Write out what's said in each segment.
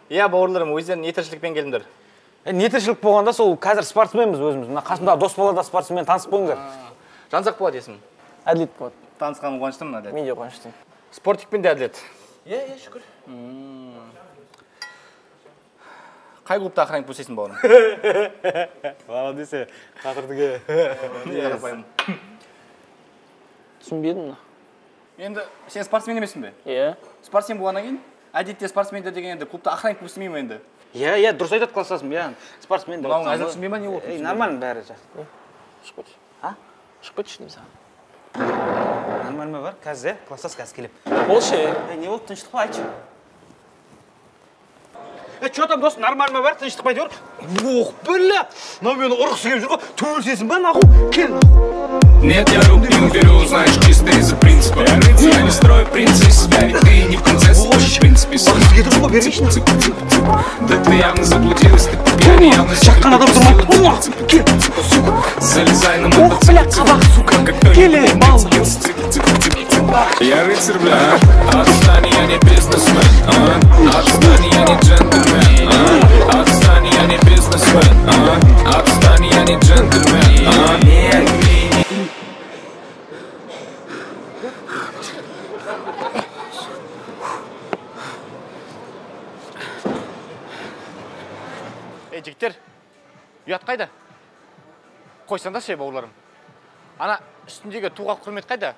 Иә, бауырларым, өздерін ниетіршілікпен келдіңдер. Ниетіршілік болғанда сол қазір спортсменбіз өзіміз. Мына қасымдағы дос балада спортсмен танысып қойыңдар. Жансақ болады есім. Әділет болады. Танысқаным қуаныштымын, әділет. Мен де қуаныштымын. Спортикпен де әділет. Иә, шүкір. Қай клубта охранник болсайсың, бауырым? Бала десе, қатырдыға. Түсінбедім. Енді сен спортсмен емессің бе? Иә. Спортсмен болғаннан кейін, әдетте спортсмендер деген енді клубта охранник болып істемей ме енді? Иә, дұрыс айтады кластасым, иә. Спортсмен деп. Мынауың әзір түсінбей ма не болды? Нормально бәрі жақсы. Шығып кетші. Шығып кетші деймін саған. Нормально бар, қазір, кластас қазір келіп. Ол ше, не болды, тыныштық па, айтшы. Что там, дос, нормально бар, тыныштық па, айтыр? Ох, бля, мынау мені ұрғысы келіп жүр ғой, төбелсесің ба, нахуй, кел, нахуй. Нет, я рук не беру, знаешь, чисто из-за принципа. Я не строю принца из себя, ведь ты не принцесса. В принципе, да ты явно заблудилась, ты пьяный, явно залезай на мотоцикл, как я рыцарь, бля, отстань, я не бизнесмен, отстань, я не джентльмен, отстань, я не бизнесмен, отстань, я не джентльмен. Жігіттер, ұят қайда? Қойсаңда ше, бауырларым. Ана үстіндегі туға құрмет қайда?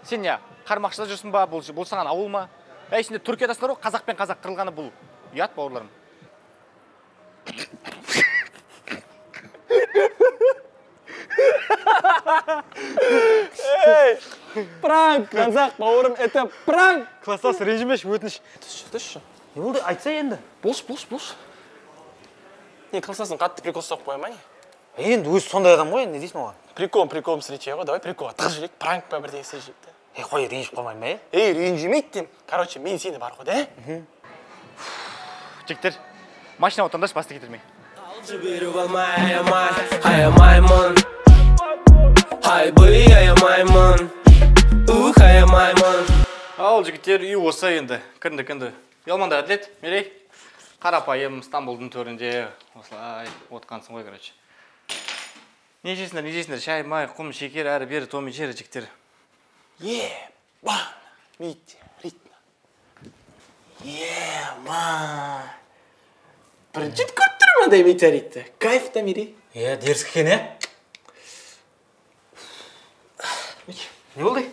Сен я, қармақшыда жүрсің ба, бұл саған ауыл ма? Ішінде Түркиядасындар ғой, қазақ пен қазақ қырылғаны бұл. Ұят, бауырларым. Пранк, қазақ, бауырым, это пранк. Кластас, ренжімеш, өтініш. Түші. Не болды, айтса енді? Болш. Не, классасын қатты прикол соқ қойма не? Енді өзі сондай адам ғой, не дейсің оған? Приколым сірече ғой, давай прикол. Тық жүрек, пранк па бірдеңе істеп жүрек. Қой, ренжіп қалмайын ба, ренжімейді дем. Короче, мен сені бар ғой, да? Жігіттер, машина отандаш басты кетірмей. Ал жігіттер, үй осы енді. Кірінді. Елманда әділет, мерей. Қарапайым Стамбулдың төрінде осылай отқансың ғой, короче. Не жейсіңдер, шай, май, құм, шекер, әрі бері томи жері жігіттер. Ебан, видите, ритм. Ебан. Бірінші көттірмандай метеоритті. Кайф та мерей. Дерсік екен, Не болды?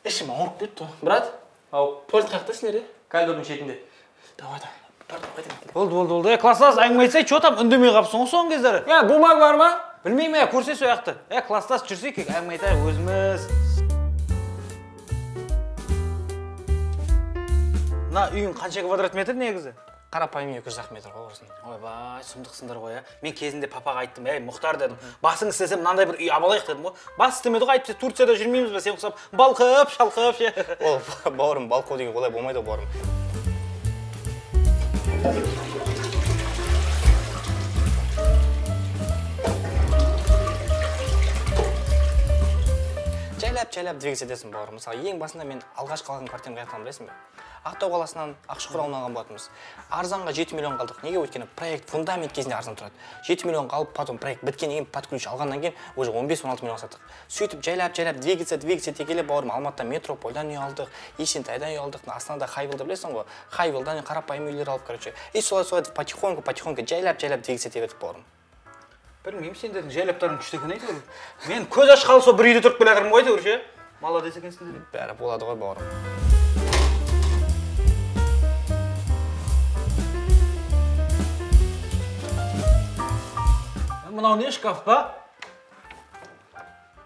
Ішім ауырып кетті. Брат, туалет қаяқта сіңер, Кальдордың шетінде. Давай. Болды. Кластас, әңгіме айтсай, что там үндемей қапсың ғой соңғы кездері? Бумаг бар ма? Білмеймін, көрсе сол яқты. Кластас жүрсек, әңгіме айтайық өзіміз. Мына үйің қанша квадрат метр негізі? Қарапайым 200 метр ғой орсын. Ойбай, сұмдықсыңдар ғой, Мен кезінде папаға айттым, Мұхтар дедім. Басың істесем, мынандай бір үй абалайық дедім ғой. Бас істемеді ғой, айтып, Турцияда жүрмейміз бе, сен құсап, балқып, шалқып, Ол, бауырым, балқу деген олай болмайды, бауырым. Жайлап двигаться етесің, бауырым. Мысалы, ең басында мен алғаш қалған квартираны қаяқтан білесің бе? Ақтау қаласынан Ақшұқыр ауылынан алған болатынбыз. Арзанға 7 миллион қалдық. Неге? Өйткені проект фундамент кезінде арзан тұрады. 7 миллион қалып, потом проект біткеннен кейін под ключ алғаннан кейін уже 15-16 миллион саттық. Сөйтіп жайлап двигаться текелеп, бауырым, Алматыда Метропольдан үй алдық, Есентайдан үй алдық, Астанада Хайвилді білесің ғой? Хайвилдан қарапайым үйлер алып, короче. И солай потихоньку жайлап двигаться етіп, бауырым. Білмеймін, сендердің жайлаптарың күшті екен айтыр. Мен көз ашқалы сол бір үйде тұрып келе жатырмын ғой әйтеуір ше. Молодец екенсің деп. Бәрі болады ғой, бауырым. Мынау не, шкаф па?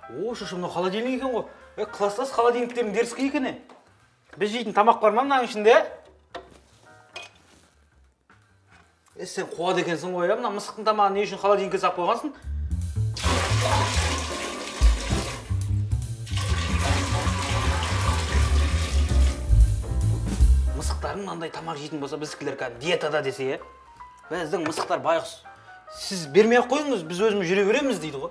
Шошы, мынау холодильник екен ғой. Кластас, холодильниктердің дерскі екен. Біз жейтін тамақ бар ма мынаның ішінде? Сен қуады екенсің ғой, мына мысықтың тамағын не үшін холодильникке сап қойғансың? Мысықтардың мынандай тамақ жейтін болса, біздікілер диетада десе, біздің мысықтар байғұс. Сіз бермей-ақ қойыңыз, біз өзіміз жүре береміз дейді ғой.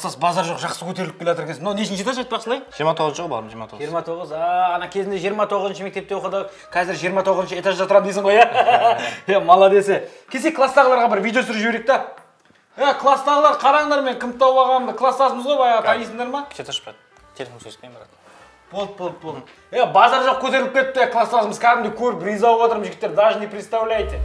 класстас базар жоқ, жақсы көтеріліп келе жатыр екенсің. Мынау нешінші этаж айтпақшылай? 29 жыл бауырым, 29. 29. Ана кезінде 29-шы мектепте оқыдық, қазір 29-шы этажда тұрамын дейсің ғой, иә? Молодец. Келсе класстағыларға бір видео түсіріп жіберейік та. Класстағылар қараңдар, мен кім тауып алғанымды, класстасымыз ғой, баяғы танисыңдар ма? Кете тұш, брат. Телефон сөйлеспеймін, брат. Болды. Базар жоқ көтеріліп кетті, класстасымыз кәдімгі көріп риза болып отырмын, жігіттер, даже не представляете.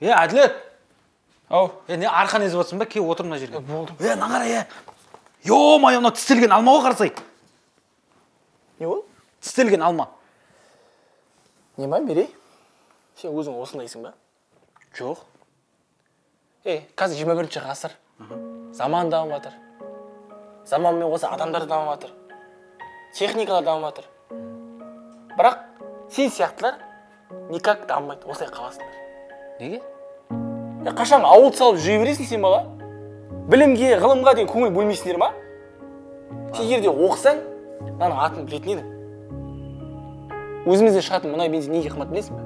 Әділет. Ау. Не арқан езіп отырсың ба? Кел отыр мына жерге. Болдым. Мына қара, Ё-моё, мына тістелген алмаға қарасай. Не ол? Тістелген алма. Не ба, берей? Сен өзің осындайсың ба? Жоқ. Қазір 21-ші ғасыр. Заман дамып жатыр. Заманмен қоса адамдар дамып жатыр. Техникалар дамып жатыр. Бірақ сен сияқтылар никак дамымайды, осылай қаласыңдар. Неге? Қашан ауыл салып жүре бересің сен бала? Білімге, ғылымға деген көңіл бөлмейсіңдер ма? Сен егер де оқысаң, мынаның атын білетін едің. Өзімізден шығатын мұнай бензин неге қымбат білесің бе?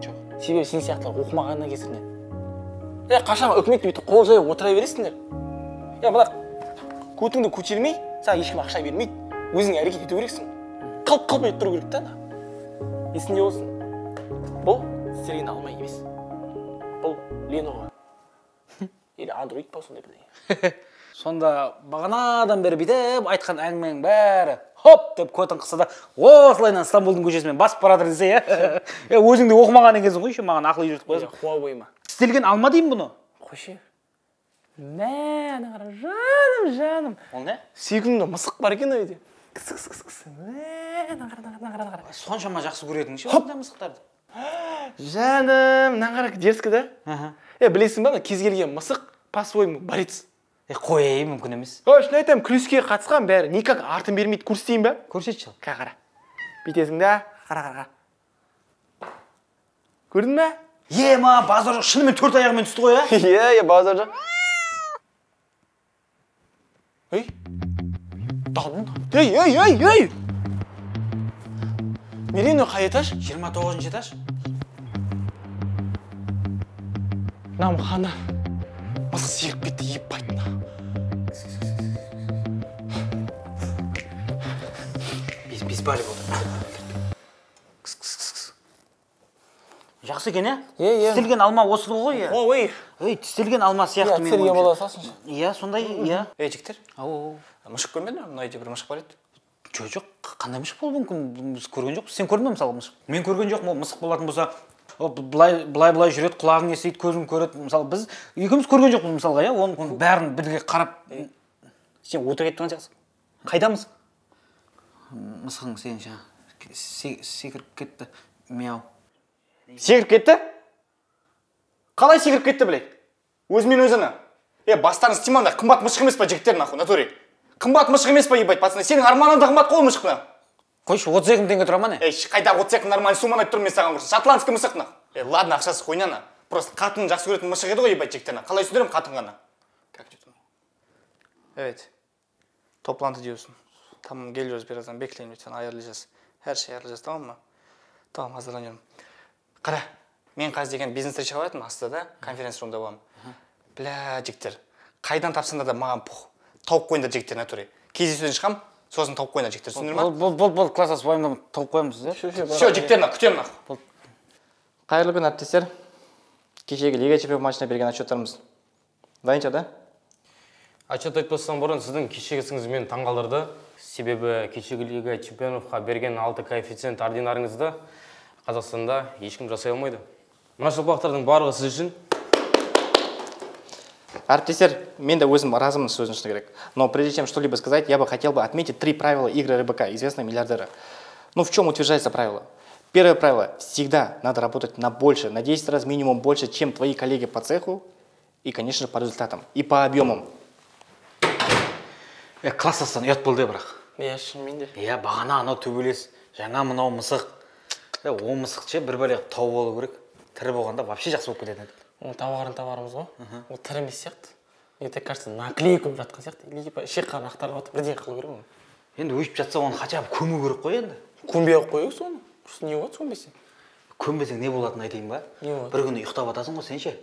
Жоқ. Себебі сен сияқтылар оқымағаннан кесірінен. Қашан үкіметке бүйтіп қол жайып отыра бересіңдер? Бірақ көтіңді көтермей, саған ешкім ақша бермейді. Өзің әрекет ету керексің. Қылп етіп тұру керек та. Есіңде болсын. Бұл стерген алмай емес. Бұл Lenovo. Или Android па сондай бірдеңе. Сонда бағанадан бері бүйтіп айтқан әңгімеңнің бәрі хоп деп көтің қысса да осылайынан Стамбулдың көшесімен басып баратыр десе, өзіңде оқымаған екенсің ғой, маған ақыл үйретіп қоясың. Huawei ма? Тістелген алма деймін бұны. Қойшы. Мә, қара, жаным. Ол не? Сүйкімді мысық бар екен ойде. Кыс. Мә, қара. Соншама жақсы көретің ше ондай мысықтарды. Жаным, қара, дерзкі да? Білесің ба, кез келген мысық по-своему борец. Қой, мүмкін емес. Шын айтамын, күреске қатысқан бәрі никак артын бермейді, көрсетейін ба? Көрсетші. Қара. Бүйтесің да, қара. Көрдің бе? Ма, базар жоқ, шынымен 4 аяғымен түсті ғой, а? Базар жоқ. Далдың. Мерен қай этаж? 29-шы этаж. Намхана. Мысық секіріп кетті, ебайтын. Без бали болды. Жақсы екен, Тістелген алма осы ғой, тістелген алма сияқты мен. Тістелген бола салсыншы. Сондай, Жіктер? Мышық көрмеді ме? Мына үйде бір мышық бар еді. Жоқ, қандай мышық болуы мүмкін? Біз көрген жоқ. Сен көрдің бе мысалы мышық? Мен көрген жоқпын, ол мысық болатын болса, былай жүреді, құлағың естиді, көзің көреді. Мысалы біз екеуміз көрген жоқпыз мысалға, оның бәрін бірге қарап. Сен өтірік айтып тұрған сияқтысың. Қайда мысық? Мысығың сен секіріп кетті. Мяу. Секіріп кетті? Қалай секіріп кетті білейік? Өзімен өзіні. Бастарыңыз тимаңда, қымбат мышық емес па жігіттер нахуй, натуре? Қымбат мышық емес па, ебать, пацаны? Сенің арманың да қымбат қой мышықна. Қойшы, 32 мың теңге тұра ма не? Қайда 32 мың нормальный сумманы айтып тұрмын мен саған көрсін. Шотландский мышықна. Ладно, ақшасы қойнана. Просто қатын жақсы көретін мышық еді ғой, ебать, жігіттерна. Қалай сүдірем қатын ғана? Как идет? Evet. Toplantı diyorsun. Tamam, geliyoruz birazdan. Bekleyin lütfen, ayarlayacağız. Her şeyi ayarlayacağız, tamam mı? Tamam, hazırlanıyorum. Қара, мен қазір деген бизнес встреча болатын астыда да, конференция румда боламын. Бля, жігіттер, қайдан тапсаңдар да маған пұх. Тауып қойыңдар жігіттер, натуре. Кездесуден шығам, сосын тауып қойыңдар жігіттер, түсіндіңдер ма? Бол, класстас уайымдама, тауып қоямыз, Все, жігіттер, күтемін нахуй. Қайырлы күн, әріптестер. Кешегі Лига чемпионы матчына берген отчеттарымыз. Дайынша, да? Отчет айтпастан бұрын сіздің кешегі ісіңіз мені таңғалдырды. Себебі кешегі Лига чемпионовқа берген 6 коэффициент ординарыңызды Қазақстанда ешкім жасай алмайды. Мына шылпақтардың барлығы сіз үшін. Әріптестер, мен де өзім разымын сөзін шыны керек. Но прежде чем что-либо сказать, я бы хотел бы отметить 3 правила игры РБК, известного миллиардера. В чем утверждается правило? Первое правило. Всегда надо работать на больше, на 10 раз минимум больше, чем твои коллеги по цеху. И, конечно же, по результатам. И по объемам. Класстастан ұят болды бірақ. Шынымен де. Бағана анау төбелес, жаңа мынау мысық. О мысық ше бір бәле тау болу керек. Тірі болғанда вообще жақсы болып кететін еді. Табарымыз ғой. Ол тірі емес сияқты. Мне так кажется, наклейка болып жатқан сияқты. Или типа ішек қарын ақтарылып жатыр, бірдеңе қылу керек оны. Енді өшіп жатса оны хотя бы көму керек қой енді. Көмбей ақ қояйық соны. Не болады көмбесе? Көнбесең не болатынын айтайын ба? Не болады? Бір күні ұйықтап жатасың ғой сен ше.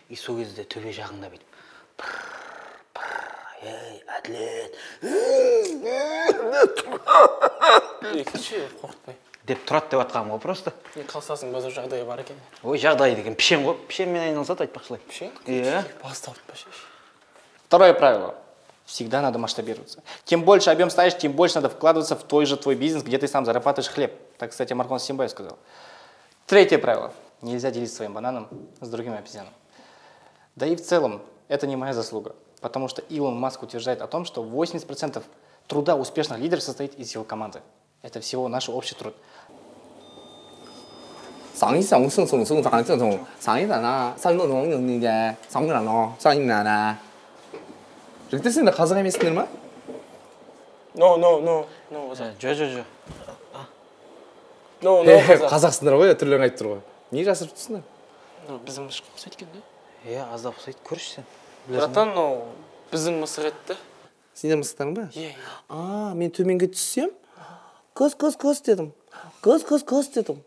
И сол кезде төбе жағыңда бүйтіп. Ей, әділет. Екінші қорқытпай. Деп тұрады деп жатқаным ғой просто. Не қалсасың базар жағдайы бар екен. Ой, жағдай деген пішен ғой. Пішенмен айналысады айтпақшылай. Пішен? Иә. Басты ауыртпа шеш. Второе правило. Всегда надо масштабироваться. Тем больше объем ставишь, тем больше надо вкладываться в твой бизнес, где ты сам зарабатываешь хлеб. Так, кстати, Маркон Симбаев сказал. Третье правило. Нельзя делиться своим бананом с другими обезьянами. Да и в целом, это не моя заслуга. Потому что Илон Маск утверждает о том, что 80% труда успешных лидеров состоит из его команды. Это всего наш общий труд. жігіттер қазақ емессіңдер ма? No. Қазақсыңдар ғой, түрлерін айтып тұр ғой. Не жасырып тұрсыңдар? Біздің мысық ұқсайды екен да. Иә, аздап ұқсайды, көрші сен. Братан, біздің мысық еді да. Сендер мысықтарың ба? Иә. Мен төменге түссем, көз дедім. Көз дедім.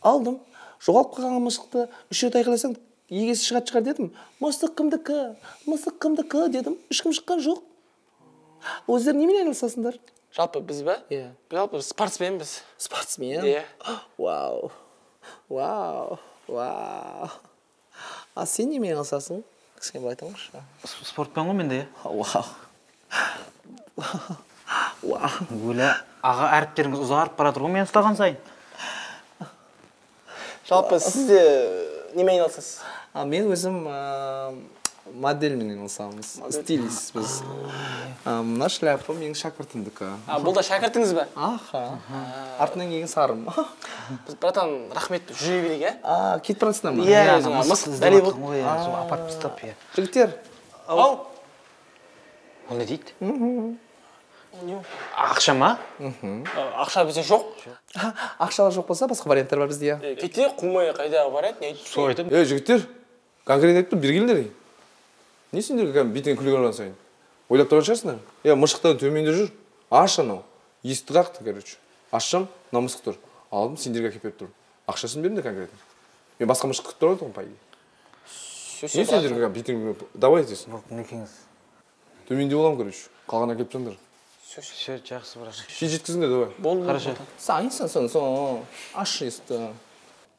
Алдым. Жоғалып қалған мысықты үш рет айқайласаң, егесі шығар дедім. Мысық кімдікі дедім. Ешкім шыққан жоқ. Өздері немен айналысасыңдар? Жалпы біз ба? Иә. Жалпы спортсменбіз. Спортсмен? Иә. Вау. А сен немен айналысасың? Кішкене былай айтыңызшы. Спортпен ғой менде. Вау. Өлі аға әріптеріңіз ұзарып бара тұр ғой мен ұстаған сайын. Жалпы сізде немен айналысасыз? Мен өзім модельмен айналысамыз. Стилист біз. Мына шляпа менің шәкіртімдікі. Бұл да шәкіртіңіз ба? Аха. Артынан кейін сарым. Біз братан рахмет жүре берейік, ә? Кетіп барасыңдар ма? Иә, мысық бәле болды. Апарып тастап, иә. Жігіттер. Ау. Ол не дейді? Ақша ма? Ақша бізде жоқ. Ақшалар жоқ болса, басқа варианттар бар бізде. Кете, қумай қайдағы барады, не айтып? Сол айтып. Жігіттер, конкрет айтып тұр, бергелдер. Не сендерге бетіңе күлік алған сайын? Ойлап тұрған шығарсыңдар? Мышықтан төменде жүр. Аш анау. Есті тақты, короче. Ашсам, намысық тұр. Алдым, сендерге әкеп беріп тұр. Ақшасын бердім де конкретно. Мен басқа мышық күтіп тұрған тұғым, пайды. Не сендерге бетіңе давай етесің? Некеңіз. Төменде болам, короче. Қалған әкеп жандар. Жақсы бірақ. Жеткізіңдер, давай. Хорошо. Аш есті.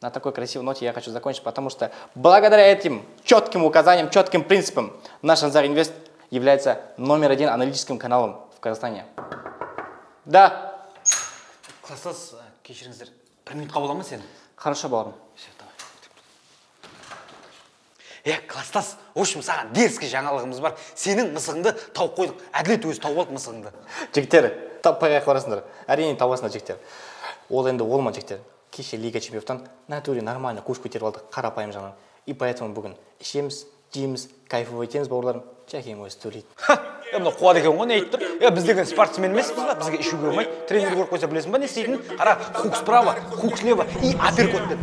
На такой красивой ноте я хочу закончить, потому что благодаря этим четким указаниям, четким принципам наш Назар Инвест является номер 1 аналитическим каналом в Казахстане. Да. Класстас, кешіріңіздер. Бір минут қабыл ма сені? Хорошо, бауырым. Класстас, в общем, саған дерзкий жаңалығымыз бар. Сенің мысығыңды тауып қойдық. Әділет өзі тауып алды мысығыңды. Жігіттер, таппай қойсыңдар. Әрине табасыңдар жігіттер. Ол енді олма жігіттер. Кеше Лига чемпионтан натуре нормально куш көтеріп алдық, қарапайым жағынан. И поэтому бүгін ішеміз, жейміз, кайфовый етеміз бауырларым. Жәкең өзі төлейді. Мына қуат екен ғой, не айтып тұр? Біз деген спортсмен емеспіз ба? Бізге ішуге болмайды. Тренер көріп қойса білесің ба не істейтінін? Қара, хук справа, хук слева и апперкотпен.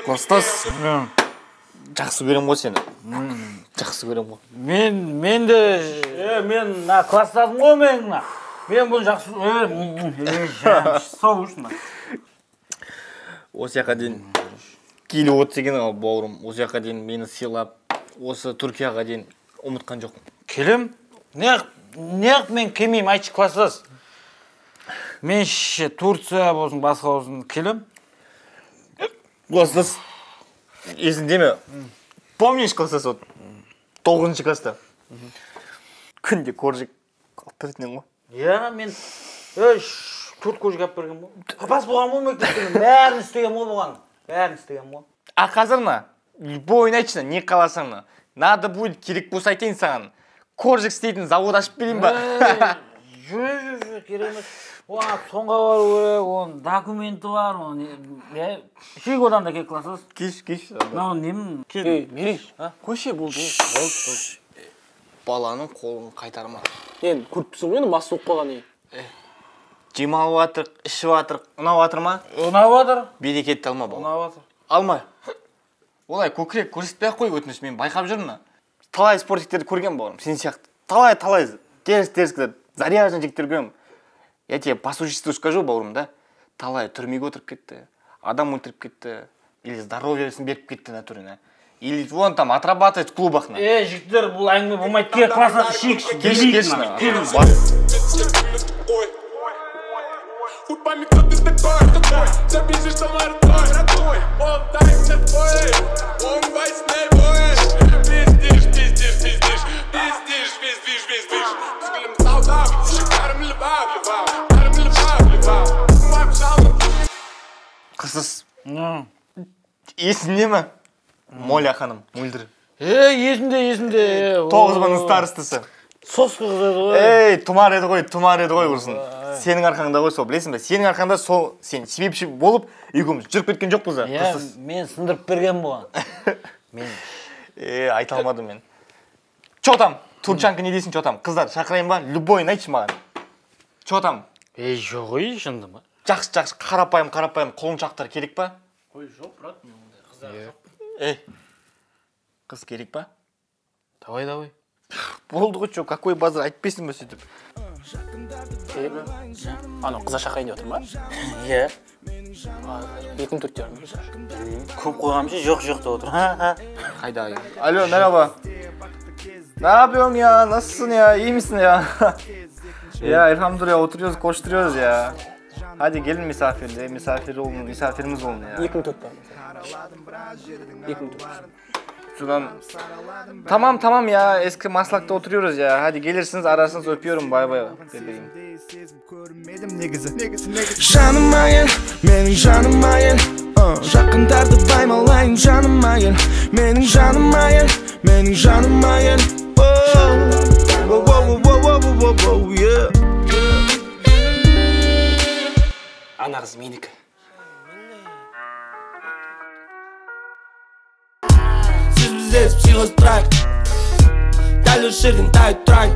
Класстас, жақсы көрем ғой сені. Жақсы көрем ғой. Мен класстасым ғой мен. Мен бұны жақсы... Сау үшін. Осы жаққа дейін келіп от деген бауырым. Осы жаққа дейін мені сыйлап, осы Түркияға дейін ұмытқан жоқпын. Келем? Неғып мен келмеймін, айтшы класстас. Мен Турция болсын, басқа болсын, келем? Класстас, есіңде ме? Помнишь, класстас, вот 9 класста. Күнде коржик алып беретінен ғой. Иә, мен 4 коржик алып берген ғой. Қапас болған ғой мектептен. Бәрін істеген ғой бұған. Бәрін істеген ғой. А қазір любой ойнайтшы, не қаласың. Надо будет керек болса айтайын саған. Коржик істейтін завод ашып берейін ба? Жүр, керемет. Соңға бару керек, оның документі бар, оның шек одан да кек классыз. Кеш. Немін? Мерей, көше болды. Баланың қолын қайтарма. Енді көріп тұрсың ғой, мас болып қалған. Жемалып атыр, ішіп атыр, ұнап атыр ма? Ұнап атыр. Берекетті алма бұл. Ұнап атыр. Алма. Олай көкірек көрсетпей ақ қой өтініш, мен байқап жүрмін. Талай спортиктерді көрген боларым, сен сияқты. Талай теріс кідер, заряжен жіктер көрем. Я тебе по существу скажу, бауырым, да? Талай түрмеге отырып кетті, адам өлтіріп кетті, или здоровьесін беріп кетті натурина. Или вон там отрабатывает в клубах. Жіктер, бұл әңгіме болмайды, кек классынан ішейік. Кеш. Хуй память, кто ты такой, запишешь, что мордой, он тайм не твой, он войсный бой, пиздишь, взглядом солдат, шикаром любав, Қысыз, есінде ме? Моля ханым, мөлдір. Есімде. 9-нің старыстысы. Сос қыз еді ғой. Тұмар еді ғой ұрсын. Сенің арқаңда ғой сол, білесің бе? Сенің арқаңда сол, сен себепші болып, үйгіміз жүріп кеткен жоқ бұза. Мен сындырып берген бұған. Айта алмадым мен. Чо там? Турчанка не дейсің, чо там? Қыздар, шақырайын ба? Любой айтшы маған. Чо там? Жоқ ой, шынды ма? Жақсы, қарапайым, құлыншақтар керек па? Ой, жоқ, брат, қыздар жоқ. Қыз керек па? Давай. Болды ғой, чо, какой базар, айтпайсың ба сөйтіп? Ана қыза шақырайын деп отыр ма? Иә. 2-4 Көп қойғамшы, жоқ деп отыр. Қайда? Алло, merhaba. Ne yapıyorsun ya? Nasılsın ya? İyi misin ya? Ya elhamdülillah oturuyoruz, koşturuyoruz ya. Hadi gelin misafirimiz olun ya. 2-4 var. 2-4. Şuradan. Tamam ya, eski Maslak'ta oturuyoruz ya. Hadi gelirsiniz, ararsınız, öpüyorum, bay bay bebeğim. Жаным айын, менің жаным айын, жақындарды баймалайын жаным айын, менің жаным айын, менің жаным айын. Ана қыз менікі. Сіз біздес психоз тұрайық, дәл осы жерден тайып тұрайық.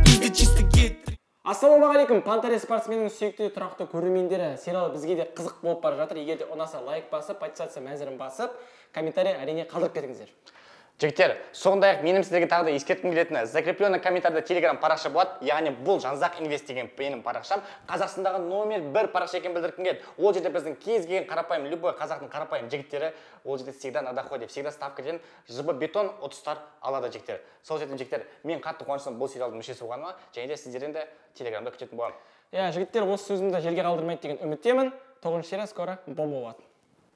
Бізде чисто кет. Ассалаумағалейкум, Пантаре спортсменнің сүйікті тұрақты көрермендері. Сериал бізге де қызық болып бара жатыр. Егер де ұнаса лайк басып, подписаться мәзірін басып, комментарий әрине қалдырып кетіңіздер. Жігіттер, сондай-ақ менің сіздерге тағы да ескерткім келетіні, закрепленный комментарийда телеграм парақша болады, яғни бұл Жанзақ Инвест деген менің парақшам Қазақстандағы номер 1 парақша екенін білдіргім келеді. Ол жерде біздің кез келген қарапайым, любой қазақтың қарапайым жігіттері, ол жерде всегда на доходе, всегда ставкадан жыбы бетон ұтыстар алады жігіттер. Сол жерден жігіттер, мен қатты қуаныштымын бұл сериалдың мүшесі болғаныма, және де сіздерден де телеграмда күтетін боламын. Жігіттер, осы сөзімді жерге қалдырмайды деген үміттемін. 9 серия скоро бомба болады.